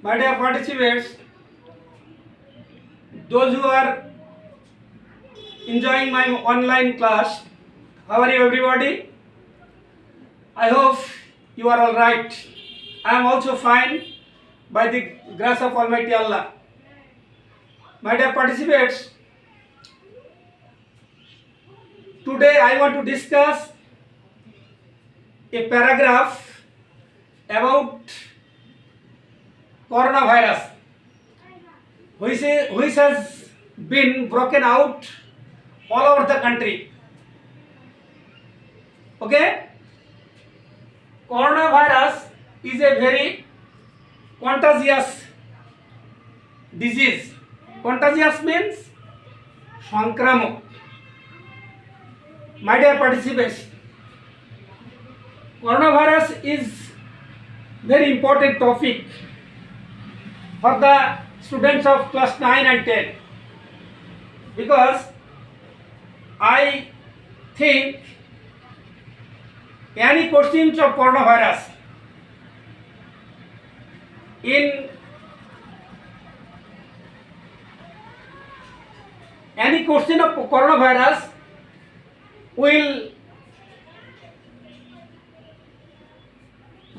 My dear participants, those who are enjoying my online class, how are you everybody? I hope you are all right. I am also fine by the grace of Almighty Allah. My dear participants, today I want to discuss a paragraph about coronavirus, which has been broken out all over the country. Okay? Coronavirus is a very contagious disease. Contagious means সংক্রামক. My dear participants, coronavirus is very important topic for the students of class 9 and 10, because I think any questions of coronavirus in any question of coronavirus will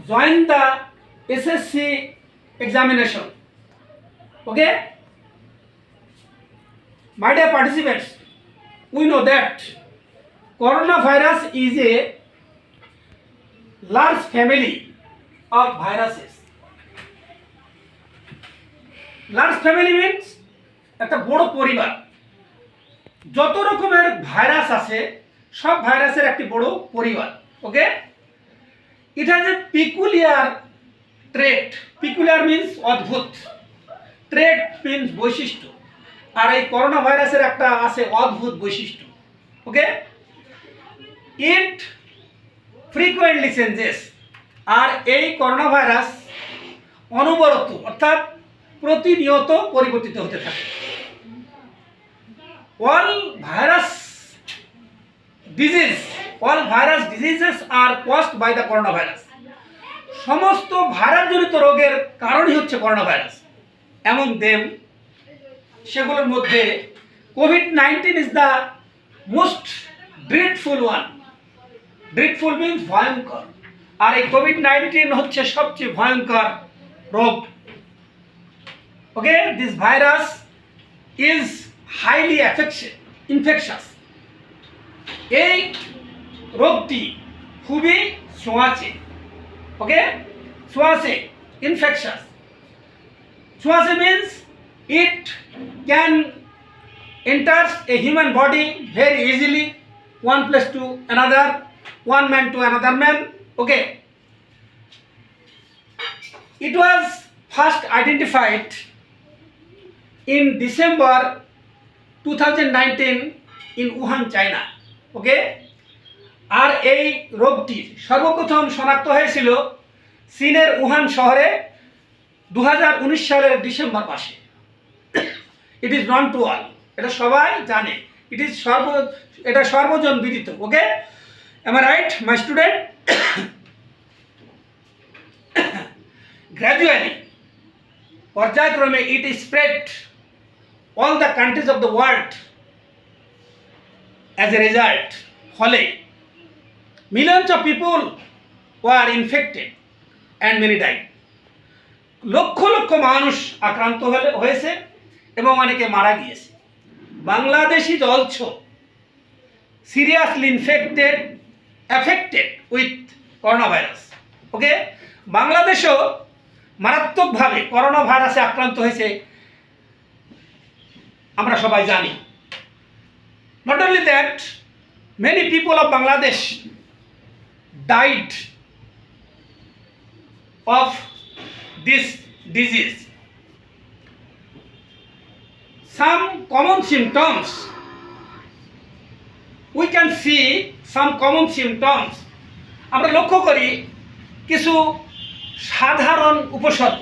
join the SSC examination. Okay? My dear participants, we know that coronavirus is a large family of viruses. Large family means একটা বড় পরিবার। যত রকমের virus আছে সব ভাইরাসের একটি বড় পরিবার। ওকে? It has a peculiar trait. Peculiar means অদ্ভুত। Trait means বৈশিষ্ট্য। আর এই করোনা ভাইরাসের একটা আছে অদ্ভুত বৈশিষ্ট্য। ওকে? It frequently changes. আর এই করোনা ভাইরাস অনবরত অর্থাৎ প্রতিনিয়ত পরিবর্তিত হতে থাকে। All virus diseases are caused by the coronavirus. সমস্ত ভাইরাসজনিত রোগের কারণই হচ্ছে করোনা ভাইরাস। Among them, সেগুলোর মধ্যে COVID-19 is the most dreadful one. Dreadful means ভয়ঙ্কর। আর এই COVID-19 হচ্ছে সবচেয়ে ভয়ঙ্কর রোগ। Okay, this virus is highly infectious. এই রোগটি খুবই ছোঁয়াচে। ওকে? ছোঁয়াচে, infectious. ছোঁয়াচে means it can enter a human body very easily, one place to another, one man to another man. Okay? It was first identified in December 2019 in Wuhan, China. Okay? আর এই রোগটি সর্বপ্রথম শনাক্ত হয়েছিল চীনের উহান শহরে 2019 সালের ডিসেম্বর মাসে। It is known to all, এটা সবাই জানে, এটা সর্বজন বিদিত। Okay? Am I right my student? Gradually পর্যায়ক্রমে it spread all the countries of the world. As a result, ফলে millions of people were infected and many died. লক্ষ লক্ষ মানুষ আক্রান্ত হয়েছে এবং অনেকে মারা গিয়েছে। Bangladeshi also seriously affected with coronavirus. ওকে? বাংলাদেশও মারাত্মকভাবে করোনা ভাইরাসে আক্রান্ত হয়েছে, আমরা সবাই জানি। Not only that, many people of Bangladesh died of this disease. Some common symptoms, we can see some common symptoms. আমরা লক্ষ্য করি কিছু সাধারণ উপসর্গ,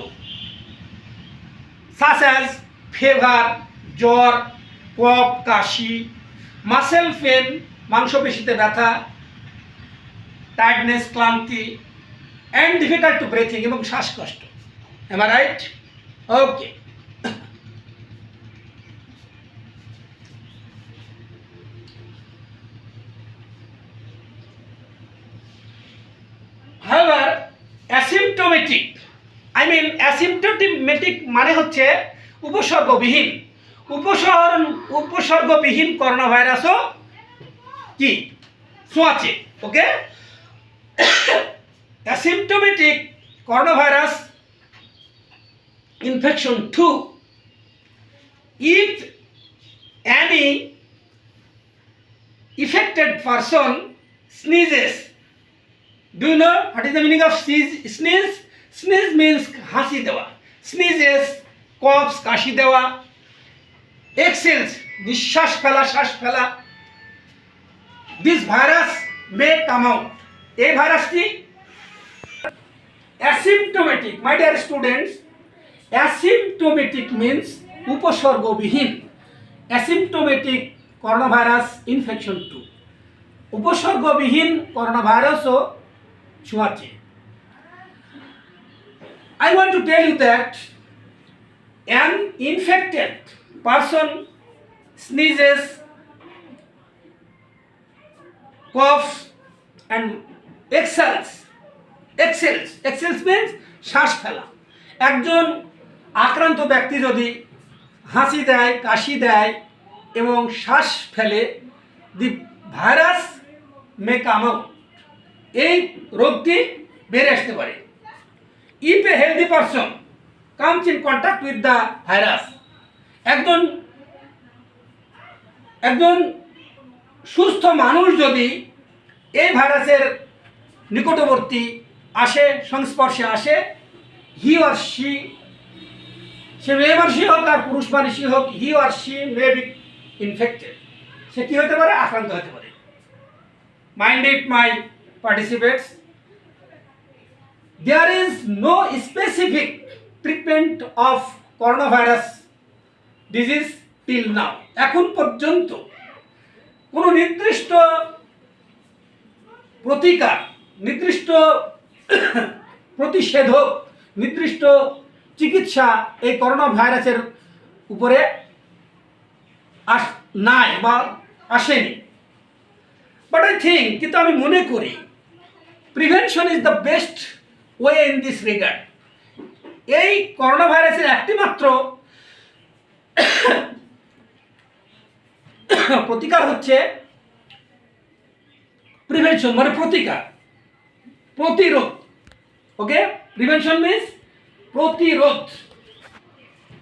such as fever, জ্বর, কফ, কাশি, মাসেল পেন, মাংসপেশিতে ব্যথা, টায়ার্ডনেস, ক্লান্তি, and difficult to breathing এবং শ্বাসকষ্ট। Am I right? Okay. However, asymptomatic, asymptomatic মানে হচ্ছে উপসর্গবিহীন। উপসর্গবিহীন করোনা ভাইরাসও কি ছোঁয়াচে। ওকে, asymptomatic coronavirus infection 2, if any affected person sneezes. Do you know what is the meaning of sneeze? Sneeze means হাসি দেওয়া। Sneezes, coughs, কাশি দেওয়া। Exhales, নিঃশ্বাস ফেলা, শ্বাস ফেলা। This virus may come out. এই ভাইরাসটি asymptomatic, my dear students, asymptomatic means উপসর্গবিহীন। asymptomatic coronavirus infection 2, উপসর্গবিহীন করোনা ভাইরাসও ছোঁয়াচে। I want to tell you that an infected person sneezes, coughs and exhales means শ্বাস ফেলা। একজন আক্রান্ত ব্যক্তি যদি হাসি দেয়, কাশি দেয় এবং শ্বাস ফেলে, দি ভাইরাস মে কাম আউট, এই রোগটি বেড়ে আসতে পারে। If A healthy person comes in contact with the virus, একজন সুস্থ মানুষ যদি এই ভাইরাসের নিকটবর্তী আসে, সংস্পর্শে আসে, হি অর শি, সে মেয়ে মানুষই হোক আর পুরুষ মানুষই হোক, he or she may be infected, সে কী হতে পারে? আক্রান্ত হতে পারে। Mind it my participates, there is no specific treatment of corona virus disease till now. এখন পর্যন্ত কোনো নির্দিষ্ট প্রতিকার, নির্দিষ্ট প্রতিষেধক, নির্দিষ্ট চিকিৎসা এই করোনা ভাইরাসের উপরে নাই বা আসেনি। বাট আই থিঙ্ক, কিন্তু আমি মনে করি prevention is the best way in this regard. এই করোনা ভাইরাসের একটি মাত্র প্রতিকার হচ্ছে প্রিভেনশন, মানে প্রতিকার, প্রতিরোধ। ওকে, প্রিভেনশন মিন্স প্রতিরোধ।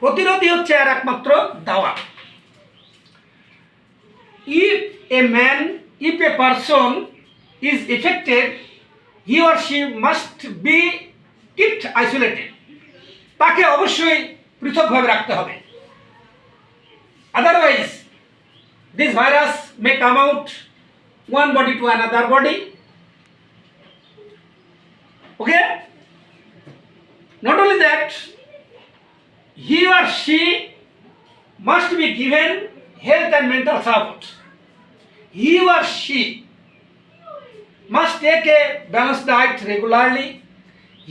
প্রতিরোধই হচ্ছে আর একমাত্র দাওয়া। if a person is affected, he or she must be kept isolated. তাকে অবশ্যই পৃথকভাবে রাখতে হবে। Otherwise, this virus may come out one body to another body. Okay? Not only that, he or she must be given health and mental support. He or she must take a balanced diet regularly.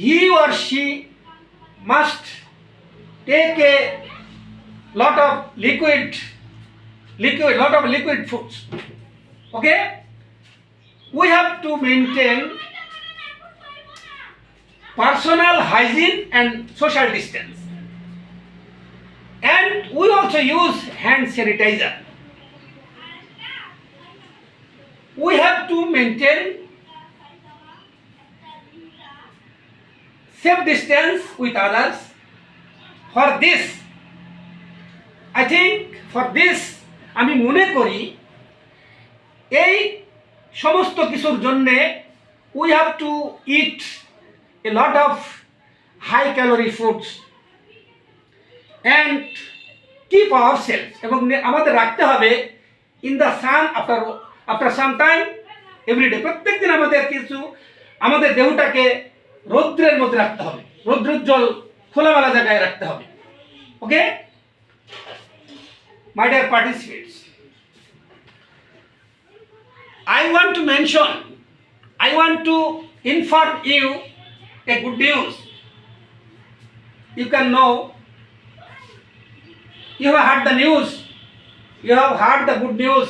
He or she must take a lot of liquid foods. Okay? We have to maintain personal hygiene and social distance. And we also use hand sanitizer. We have to maintain safe distance with others. For this, I think, আমি মনে করি এই সমস্ত কিছুর জন্যে we have to eat a lot of high calorie foods and keep ourselves, এবং আমাদের রাখতে হবে in the sun after some time every day. প্রত্যেক দিন আমাদের দেহটাকে রৌদ্রের মধ্যে রাখতে হবে, রৌদ্রোজ্জ্বল খোলামেলা জায়গায় রাখতে হবে। ওকে, my dear participants, I want to inform you a good news. You can know, you have heard the news, you have heard the good news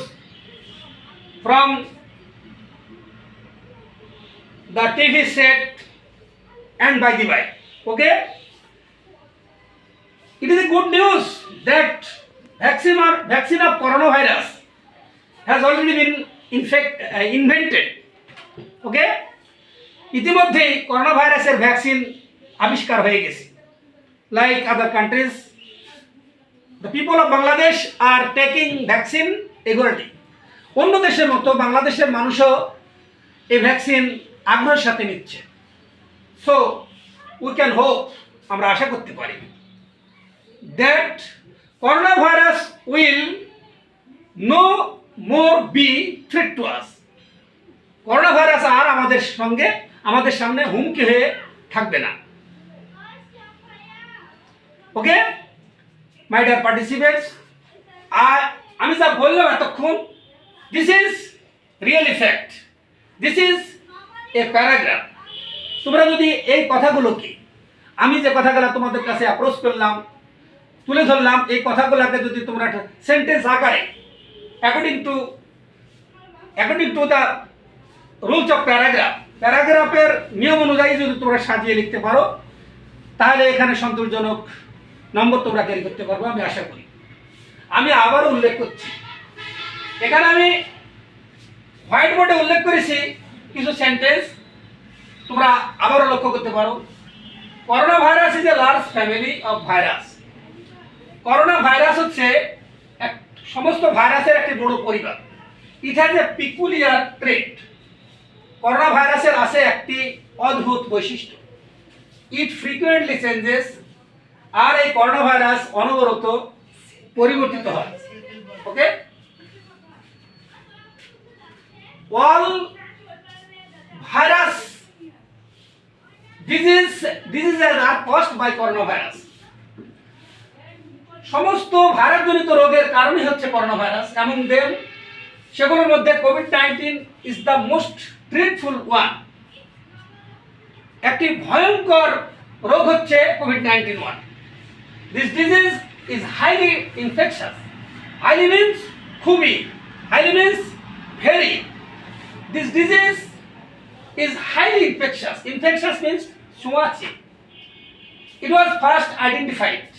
from the TV set and by the by. Okay? It is a good news that vaccine of coronavirus has already been invented. Okay? ইতিমধ্যেই corona ভাইরাসের vaccine আবিষ্কার হয়ে গেছে। Like other countries, the people of Bangladesh are taking vaccine eagerly. অন্য দেশের মতো বাংলাদেশের মানুষও এই ভ্যাকসিন আগ্রহের সাথে নিচ্ছে। So we can hope, আমরা আশা করতে পারি, that coronavirus will no more be threat to us. Corona virus আর আমাদের সামনে হুমকি হয়ে থাকবে না। ওকে মাই ডিয়ার পার্টিসিপেন্টস, আমি যা বললাম এতক্ষণ, this is real fact, this is a paragraph. তোমরা যদি এই কথাগুলোকে, আমি যে কথাগুলো তোমাদের কাছে অ্যাপ্রোচ করলাম, তুলে ধরলাম, এই কথাগুলোকে যদি তোমরা সেন্টেন্স আকারে according to the rules of প্যারাগ্রাফের নিয়ম অনুযায়ী যদি তোমরা সাজিয়ে লিখতে পারো, তাহলে এখানে সন্তোষজনক নম্বর তোমরা ক্যারি করতে পারবো, আমি আশা করি। আমি আবারও উল্লেখ করছি, এখানে আমি হোয়াইট বোর্ডে উল্লেখ করেছি কিছু সেন্টেন্স, তোমরা আবারও লক্ষ্য করতে পারো। Corona virus is a large family of virus. Corona virus হচ্ছে সমস্ত ভাইরাসের একটি বড় পরিবার। It has a peculiar trait. Corona ভাইরাসের আছে একটি অদ্ভুত বৈশিষ্ট্য। ইট ফ্রিকুয়েন্টলি চেঞ্জেস। আর এই করোনা ভাইরাস অনবরত পরিবর্তিত হয়। Okay, all virus diseases are caused by corona virus. সমস্ত ভাইরাসজনিত রোগের কারণই হচ্ছে করোনা ভাইরাস। এমন দেম সেগুলোর মধ্যে কোভিড-19 is the most threatful one. একটি ভয়ঙ্কর রোগ হচ্ছে কোভিড-19 one. This disease is highly infectious. Highly means খুবই, highly means very. This disease is highly infectious. Infectious means ছোঁয়াচে। It was first identified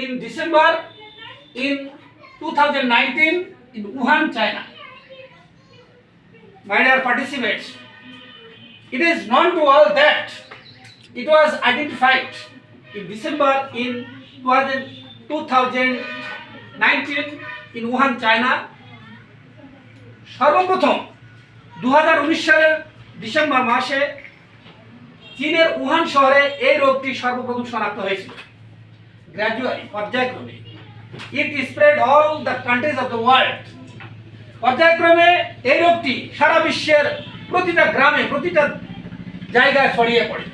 in December in 2019 in Wuhan, China. My dear participants, it is known to all that it was identified in December in 2019 in Wuhan, China. সর্বপ্রথম 2019 সালের ডিসেম্বর মাসে চীনের Wuhan শহরে এই রোগটি সর্বপ্রথম শনাক্ত হয়েছিল। গ্র্যাজুয়ালি, পর্যায়ক্রমে it spread all the countries of the world. পর্যায়ক্রমে এই রোগটি সারা বিশ্বের প্রতিটা গ্রামে, প্রতিটা জায়গায় ছড়িয়ে পড়ে।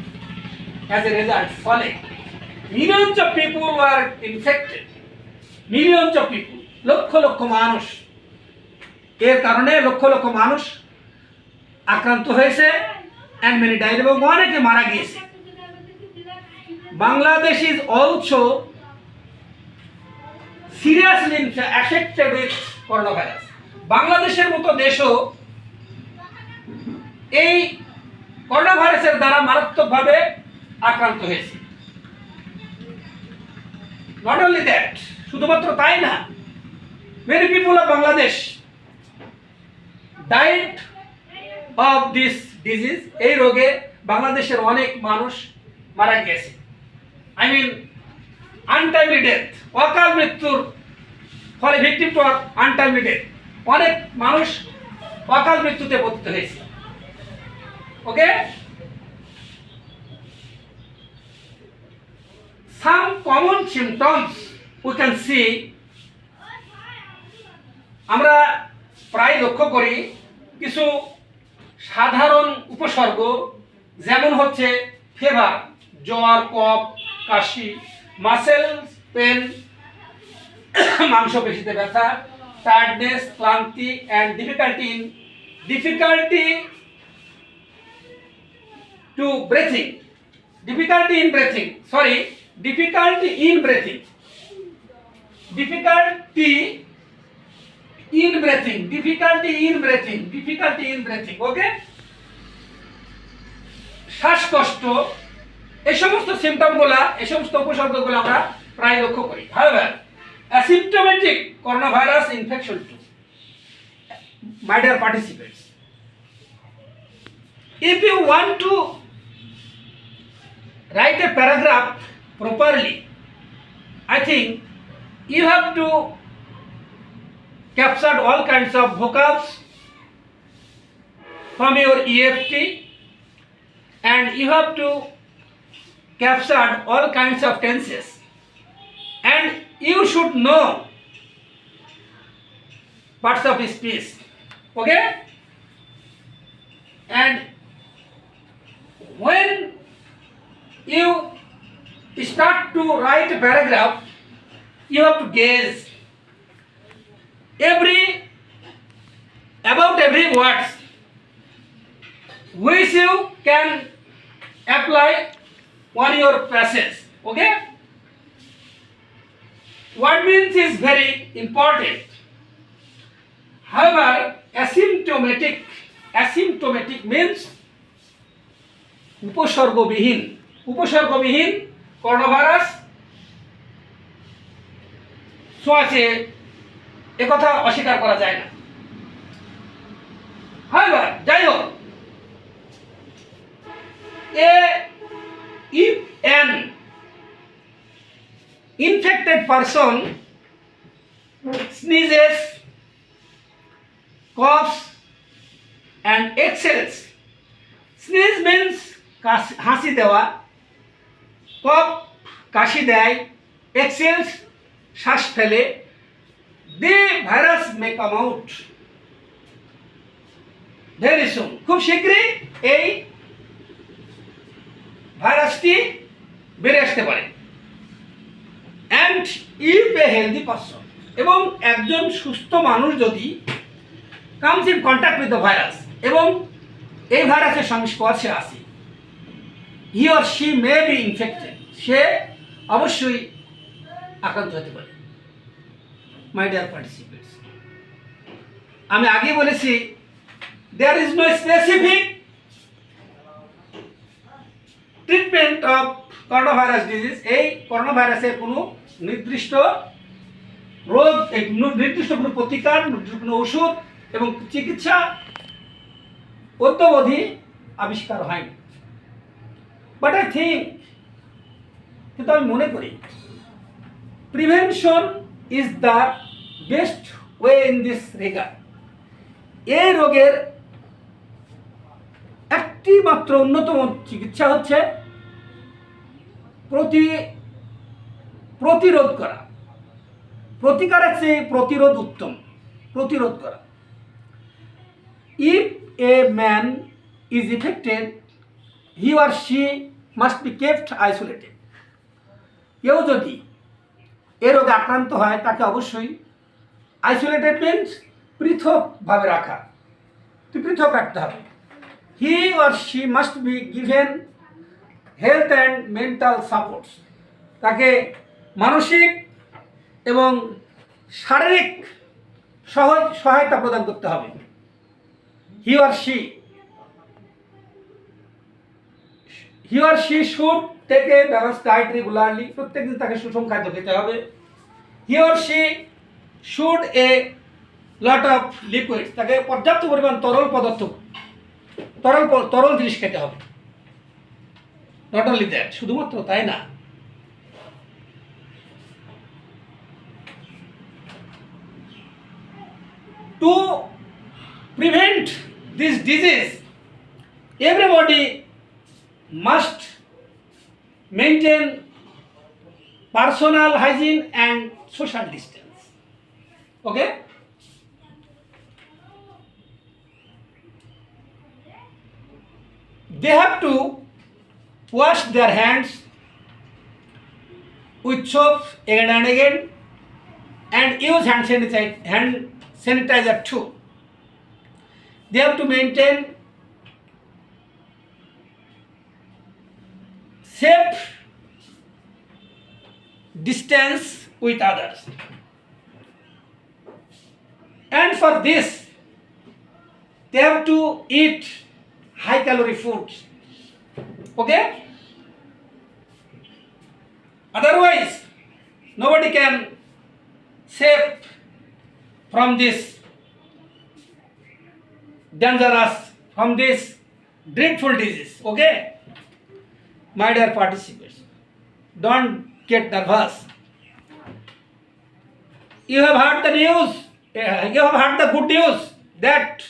অ্যাজ এ রেজাল্ট, ফলে millions of people were infected. Millions of people, লক্ষ লক্ষ মানুষ, এর কারণে লক্ষ লক্ষ মানুষ আক্রান্ত হয়েছে। and many died, এবং অনেকে মারা গিয়েছে। Bangladesh is also seriously affected with coronavirus. বাংলাদেশের মতো দেশও এই করোনা ভাইরাসের দ্বারা মারাত্মকভাবে আক্রান্ত হয়েছে। Not only that, শুধুমাত্র তাই না, many people of Bangladesh died of this disease. এই রোগে বাংলাদেশের অনেক মানুষ মারা গেছে। আই মিন আনটাইমলি ডেথ, অকাল মৃত্যুর ফলে, ভিকটিম টু আনটাইমলি ডেথ, অনেক মানুষ অকাল মৃত্যুতে পতিত হয়েছে। Okay, some common symptoms we can see. আমরা প্রায় লক্ষ্য করি কিছু সাধারণ উপসর্গ, যেমন হচ্ছে ফিভার, জ্বর, কফ, কাশি, মাসেল পেন, মাংসপেশিতে ব্যথা, টায়ার্ডনেস, ক্লান্তি, and difficulty to breathing. difficulty in breathing. Sorry, difficulty in breathing. Difficulty in breathing. Difficulty in breathing. Difficulty in breathing. Okay? শ্বাসকষ্ট এই সমস্ত সিম্পটমগুলো, এই সমস্ত উপসর্গগুলো আমরা প্রায় লক্ষ্য করি। However, asymptomatic coronavirus infection too. My dear participants, if you want to write a paragraph properly, I think you have to capture all kinds of vocabs from your EFT, and you have to capture all kinds of tenses, and you should know parts of speech. Okay? And when you start to write a paragraph, you have to guess about every words which you can apply on your passage. Okay? What means is very important. However, asymptomatic means উপসর্গবিহীন coronavirus ছোঁয়াচে একথা অস্বীকার করা যায় না। However, যাই হোক, if an infected person sneezes, coughs and exhales. Sneeze means হাসি দেওয়া, cough কাশি দেয়, exhales শ্বাস ফেলে, the virus may come out very soon. খুব শীঘ্রই এই ভাইরাসটি বেরিয়ে আসতে পারে। And if a healthy person, এবং একজন সুস্থ মানুষ যদি comes in contact with the virus এবং এই ভাইরাসের সংস্পর্শে আসে, he or she may be infected, সে অবশ্যই আক্রান্ত হতে পারে। My dear participants, আমি আগে বলেছি there is no specific treatment of coronavirus disease. এই করোনাভাইরাসের কোনো নির্দিষ্ট রোগ, নির্দিষ্ট কোনো প্রতিকার, কোনো ওষুধ এবং চিকিৎসা অদ্যাবধি আবিষ্কার হয়নি। বাট আই থিঙ্ক, কিন্তু আমি মনে করি prevention is the best way in this regard. এই রোগের একটি মাত্র অন্যতম চিকিৎসা হচ্ছে প্রতিরোধ করা। প্রতিকারের চেয়ে প্রতিরোধ উত্তম। প্রতিরোধ করা। If a man is affected, he or she must be kept isolated. কেউ যদি এ রোগে আক্রান্ত হয় তাকে অবশ্যই আইসোলেটেড মিন্স পৃথকভাবে রাখা, পৃথক রাখতে হবে। He or she must be given health and mental support. তাকে মানসিক এবং শারীরিক সহায়তা প্রদান করতে হবে। He or she should take a balanced diet regularly. প্রত্যেকদিন তাকে সুষম খাদ্য খেতে হবে। He or she should a lot of liquids. তাকে পর্যাপ্ত পরিমাণ তরল জিনিস খেতে হবে। Not only that, শুধুমাত্র তাই না, to prevent this disease, everybody must maintain personal hygiene and social distance. Okay? They have to wash their hands with soap again and again and use hand sanitizer too. They have to maintain safe distance with others. And for this, they have to eat high calorie foods. Okay? Otherwise, nobody can save from this dangerous, from this dreadful disease. Okay? My dear participants, don't get nervous. You have heard the news, you have heard the good news that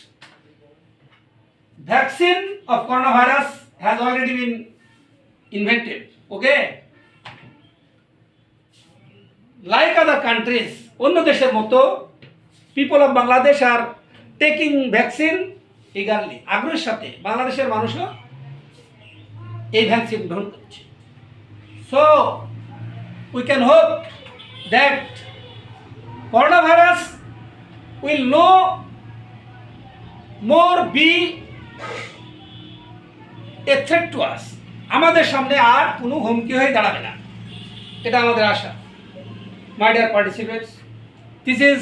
vaccine of coronavirus has already been invented. Okay? Like other countries, অন্য দেশের মতো people of Bangladesh are taking vaccine eagerly, আগ্রহের সাথে বাংলাদেশের মানুষও এই vaccine গ্রহণ করছে। So we can hope that corona virus will no more be a threat to us. আমাদের সামনে আর কোনো হুমকি হয়ে দাঁড়াবে না, এটা আমাদের আশা। My dear participants, this is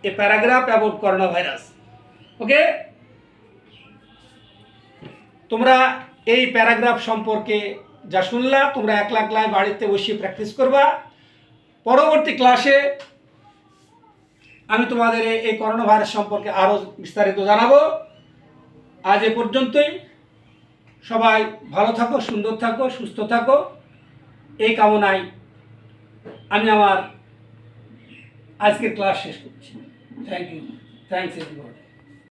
a paragraph about coronavirus. Okay? তোমরা এই প্যারাগ্রাফ সম্পর্কে যা শুনলা, তোমরা একলা একলাই বাড়িতে বসে প্র্যাকটিস করবা। পরবর্তী ক্লাসে আমি তোমাদের এই করোনা ভাইরাস সম্পর্কে আরও বিস্তারিত জানাবো। আজ এ পর্যন্তই। সবাই ভালো থাকো, সুন্দর থাকো, সুস্থ থাকো, এই কামনায় আমি আমার আজকের ক্লাস শেষ করছি। Thank you, thanks everyone.